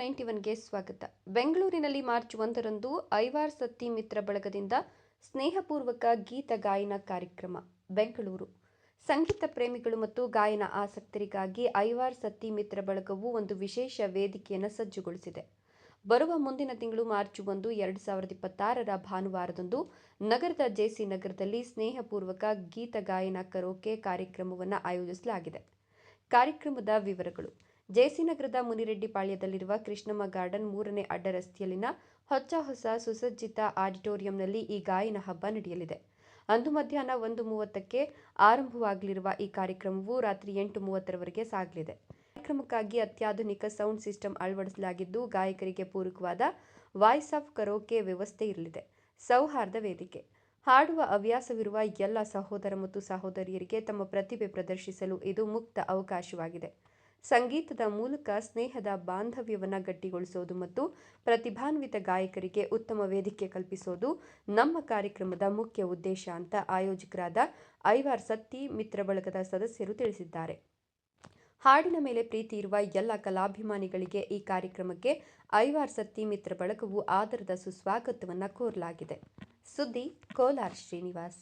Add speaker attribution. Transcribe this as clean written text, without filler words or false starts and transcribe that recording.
Speaker 1: 91ಗೆ ಸ್ವಾಗತ. ಬೆಂಗಳೂರಿನಲ್ಲಿ ಮಾರ್ಚ್ 1ರಂದು ಐವಾರ್ ಸತ್ತಿ ಮಿತ್ರ ಬಳಗದಿಂದ ಸ್ನೇಹಪೂರ್ವಕ ಗೀತ ಗಾಯನ ಕಾರ್ಯಕ್ರಮ. ಬೆಂಗಳೂರು ಸಂಗೀತ ಪ್ರೇಮಿಗಳು ಮತ್ತು ಗಾಯನ ಆಸಕ್ತರಿಗಾಗಿ ಐವಾರ್ ಸತ್ತಿ ಮಿತ್ರ ಬಳಗವು ಒಂದು ವಿಶೇಷ ವೇದಿಕೆಯನ್ನು ಸಜ್ಜುಗೊಳಿಸಿದೆ. ಬರುವ ಮುಂದಿನ ತಿಂಗಳು ಮಾರ್ಚ್ 1, 2026ರ ಭಾನುವಾರದಂದು ನಗರದ ಜೆಸಿ ನಗರದಲ್ಲಿ ಸ್ನೇಹಪೂರ್ವಕ ಗೀತ ಗಾಯನ ಕರೋಕೆ ಕಾರ್ಯಕ್ರಮವನ್ನು ಆಯೋಜಿಸಲಾಗಿದೆ. ಕಾರ್ಯಕ್ರಮದ ವಿವರಗಳು: ಜೆಸಿ ನಗರದ ಮುನಿರೆಡ್ಡಿ ಪಾಳ್ಯದಲ್ಲಿರುವ ಕೃಷ್ಣಮ್ಮ ಗಾರ್ಡನ್ 3ನೇ ಅಡ್ಡ ರಸ್ತೆಯಲ್ಲಿನ ಹೊಸ ಸುಸಜ್ಜಿತ ಆಡಿಟೋರಿಯಂನಲ್ಲಿ ಈ ಗಾಯನ ಹಬ್ಬ ನಡೆಯಲಿದೆ. ಅಂದು ಮಧ್ಯಾಹ್ನ 1:30ಕ್ಕೆ ಆರಂಭವಾಗಲಿರುವ ಈ ಕಾರ್ಯಕ್ರಮವು ರಾತ್ರಿ 8:30ರವರೆಗೆ ಸಾಗಲಿದೆ. ಕಾರ್ಯಕ್ರಮಕ್ಕಾಗಿ ಅತ್ಯಾಧುನಿಕ ಸೌಂಡ್ ಸಿಸ್ಟಮ್ ಅಳವಡಿಸಲಾಗಿದ್ದು, ಗಾಯಕರಿಗೆ ಪೂರಕವಾದ ವಾಯ್ಸ್ ಆಫ್ ಕರೋಕೆ ವ್ಯವಸ್ಥೆ ಇರಲಿದೆ. ಸೌಹಾರ್ದ ವೇದಿಕೆ: ಹಾಡುವ ಹವ್ಯಾಸವಿರುವ ಎಲ್ಲ ಸಹೋದರ ಮತ್ತು ಸಹೋದರಿಯರಿಗೆ ತಮ್ಮ ಪ್ರತಿಭೆ ಪ್ರದರ್ಶಿಸಲು ಇದು ಮುಕ್ತ ಅವಕಾಶವಾಗಿದೆ. ಸಂಗೀತದ ಮೂಲಕ ಸ್ನೇಹದ ಬಾಂಧವ್ಯವನ್ನು ಗಟ್ಟಿಗೊಳಿಸೋದು ಮತ್ತು ಪ್ರತಿಭಾನ್ವಿತ ಗಾಯಕರಿಗೆ ಉತ್ತಮ ವೇದಿಕೆ ಕಲ್ಪಿಸೋದು ನಮ್ಮ ಕಾರ್ಯಕ್ರಮದ ಮುಖ್ಯ ಉದ್ದೇಶ ಅಂತ ಆಯೋಜಕರಾದ ಐವಾರ್ ಸತ್ತಿ ಮಿತ್ರ ಬಳಗದ ಸದಸ್ಯರು ತಿಳಿಸಿದ್ದಾರೆ. ಹಾಡಿನ ಮೇಲೆ ಪ್ರೀತಿ ಇರುವ ಎಲ್ಲ ಕಲಾಭಿಮಾನಿಗಳಿಗೆ ಈ ಕಾರ್ಯಕ್ರಮಕ್ಕೆ ಐವಾರ್ ಸತ್ತಿ ಮಿತ್ರ ಬಳಗವು ಆದರದ ಸುಸ್ವಾಗತವನ್ನು ಕೋರಲಾಗಿದೆ. ಸುದ್ದಿ: ಕೋಲಾರ ಶ್ರೀನಿವಾಸ್.